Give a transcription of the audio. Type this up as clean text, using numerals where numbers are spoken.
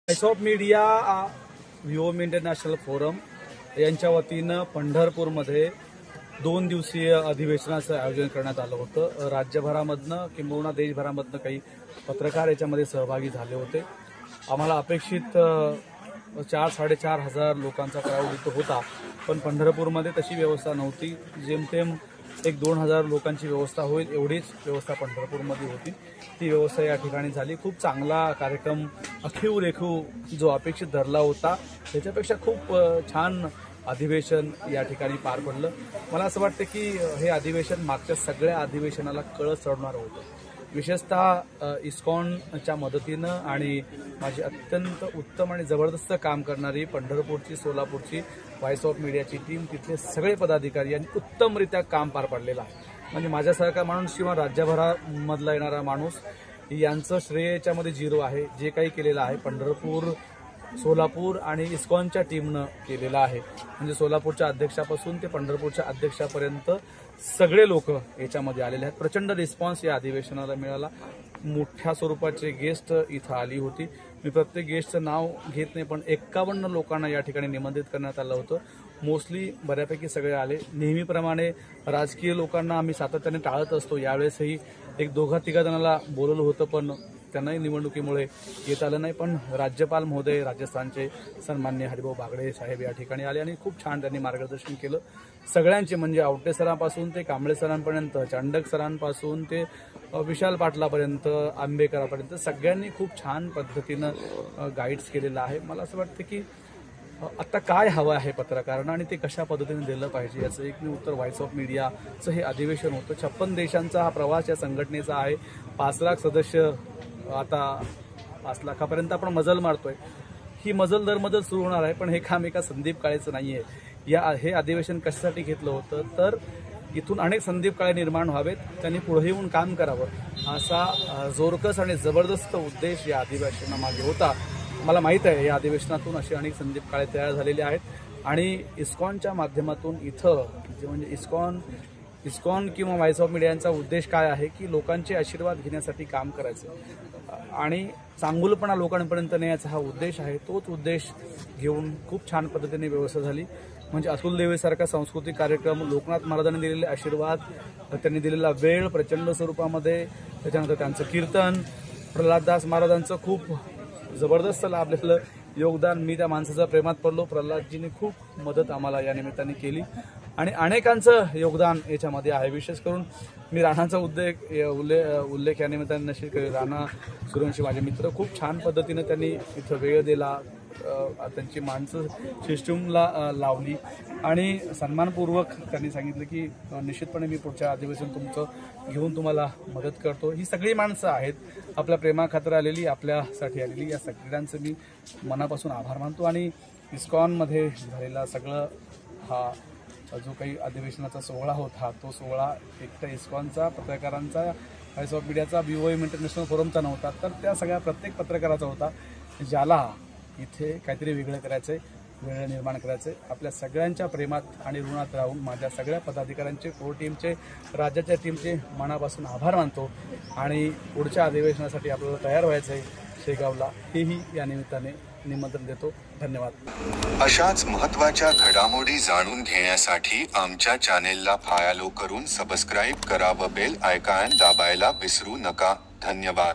Voice of media व्हीओम international forum यांच्या वतीनं पंढरपूरमध्ये 2 दिवसीय अधिवेशनाचं आयोजन करण्यात आलं होतं। राज्यभरामधनं किंबहुना देशभरामधनं काही पत्रकार याच्यामध्ये सहभागी झाले होते। आम्हाला अपेक्षित 4-4.5 हजार लोकांचा क्राऊड इथं होता, पण पंढरपूरमध्ये तशी व्यवस्था नव्हती। जेमतेम 1-2 हजार लोकांची व्यवस्था होईल एवढीच व्यवस्था पंढरपूरमध्ये होती। ती व्यवस्था या ठिकाणी झाली। खूप चांगला कार्यक्रम अखीव रेखीव जो अपेक्षित धरला होता त्याच्यापेक्षा खूप छान अधिवेशन या ठिकाणी पार पडलं। मला असं वाटतं की हे अधिवेशन मागच्या सगळ्या अधिवेशनाला कळस चढवणारं होतं। विशेषतः इस्कॉनच्या मदतीनं आणि माझी अत्यंत उत्तम आणि जबरदस्त काम करणारी पंढरपूरची सोलापूरची व्हॉइस ऑफ मीडियाची टीम, तिथले सगळे पदाधिकारी यांनी उत्तमरित्या काम पार पाडलेलं आहे। म्हणजे माझ्यासारखा माणूस किंवा राज्यभरामधला येणारा माणूस यांचं श्रेय याच्यामध्ये 0 आहे। जे काही केलेलं आहे पंढरपूर, सोलापूर आणि इस्कॉनच्या टीमनं केलेलं आहे। म्हणजे सोलापूरच्या अध्यक्षापासून ते पंढरपूरच्या अध्यक्षापर्यंत सगळे लोक याच्यामध्ये आलेले आहेत। प्रचंड रिस्पॉन्स या अधिवेशनाला मिळाला। मोठ्या स्वरूपाचे गेस्ट इथं आली होती। मी प्रत्येक गेस्टचं नाव घेत नाही, पण 51 लोकांना या ठिकाणी निमंत्रित करण्यात आलं होतं। मोस्टली बऱ्यापैकी सगळे आले। नेहमीप्रमाणे राजकीय लोकांना आम्ही सातत्याने टाळत असतो। यावेळेसही 1-2-3 जणांना बोलवलं होतं, पण त्यांनाही निवडणुकीमुळे येता आलं नाही। पण राज्यपाल महोदय राजस्थानचे सन्माननीय हरिभाऊ बागडे साहेब या ठिकाणी आले आणि खूप छान त्यांनी मार्गदर्शन केलं सगळ्यांचे। म्हणजे आवटे सरांपासून ते कांबळे सरांपर्यंत, चांडक सरांपासून ते विशाल पाटलापर्यंत, आंबेकरापर्यंत सगळ्यांनी खूप छान पद्धतीनं गाईड्स केलेलं आहे। मला असं वाटतं की आता काय हवं आहे पत्रकारांना आणि ते कशा पद्धतीने दिलं पाहिजे याचं एक उत्तर व्हॉइस ऑफ मीडियाचं हे अधिवेशन होतं। 56 देशांचा हा प्रवास या संघटनेचा आहे। 5 लाख सदस्य, आता 5 लाखापर्यंत आपण मजल मारतोय। ही मजल दरमजल सुरू होणार आहे, पण हे काम एका संदीप काळेचं नाहीये। हे अधिवेशन कशासाठी घेतलं होतं तर इथून अनेक संदीप काळे निर्माण व्हावेत, त्यांनी पुढे येऊन काम करावं असा जोरकस आणि जबरदस्त उद्देश या अधिवेशनामागे होता। मला माहीत आहे या अधिवेशनातून असे अनेक संदीप काळे तयार झालेले आहेत आणि इस्कॉनच्या माध्यमातून इथं जे म्हणजे इस्कॉन किंवा व्हॉइस ऑफ मीडियाचा उद्देश काय आहे की लोकांचे आशीर्वाद घेण्यासाठी काम करायचं आणि चांगुलपणा लोकांपर्यंत नेण्याचा हा उद्देश आहे। तोच उद्देश घेऊन खूप छान पद्धतीने व्यवस्था झाली। म्हणजे अतुल देवेसारखा सांस्कृतिक कार्यक्रम, लोकनाथ महाराजांनी दिलेले आशीर्वाद, त्यांनी दिलेला वेळ प्रचंड स्वरूपामध्ये, त्याच्यानंतर त्यांचं कीर्तन, प्रल्हाददास महाराजांचं खूप जबरदस्त लाभलेलं योगदान। मी त्या माणसाच्या प्रेमात पडलो। प्रल्हादजींनी खूप मदत आम्हाला या निमित्ताने केली आणि अनेकांचं योगदान याच्यामध्ये आहे। विशेष करून मी राणाचा उल्लेख या निमित्ताने नशीब करेल। राणा सूर्यवंशी माझे मित्र, खूप छान पद्धतीने त्यांनी इथं वेळ दिला, त्यांची माणसं सिस्टमला लावली आणि सन्मानपूर्वक त्यांनी सांगितलं की निश्चितपणे मी पुढच्या अधिवेशन तुमचं घेऊन तुम्हाला मदत करतो। ही सगळी माणसं आहेत आपल्या प्रेमाखातर आलेली, आपल्यासाठी आलेली। या सगळ्यांचं मी मनापासून आभार मानतो आणि इस्कॉनमध्ये झालेला सगळं हा जो काही अधिवेशनाचा सोहळा होता तो सोहळा एकट्या इस्कॉनचा, पत्रकारांचा, व्हॉइस ऑफ मीडियाचा, व्हीओएम इंटरनॅशनल फोरमचा नव्हता, तर त्या सगळ्या प्रत्येक पत्रकाराचा होता ज्याला इथे काहीतरी वेगळं करायचंय, वेगळं निर्माण करायचंय। आपल्या सगळ्यांच्या प्रेमात आणि ऋणात राहून माझ्या सगळ्या पदाधिकाऱ्यांचे, कोर टीमचे, राज्याच्या टीमचे मनापासून आभार मानतो आणि पुढच्या अधिवेशनासाठी आपल्याला तयार व्हायचंय शेगावला, हेही या निमित्ताने निमंत्रण देतो। धन्यवाद। अशाच महत्त्वाच्या घडामोडी जाणून घेण्यासाठी आमच्या चॅनेलला फॉलो करून सबस्क्राईब करा व बेल आयकॉन दाबायला विसरू नका। धन्यवाद।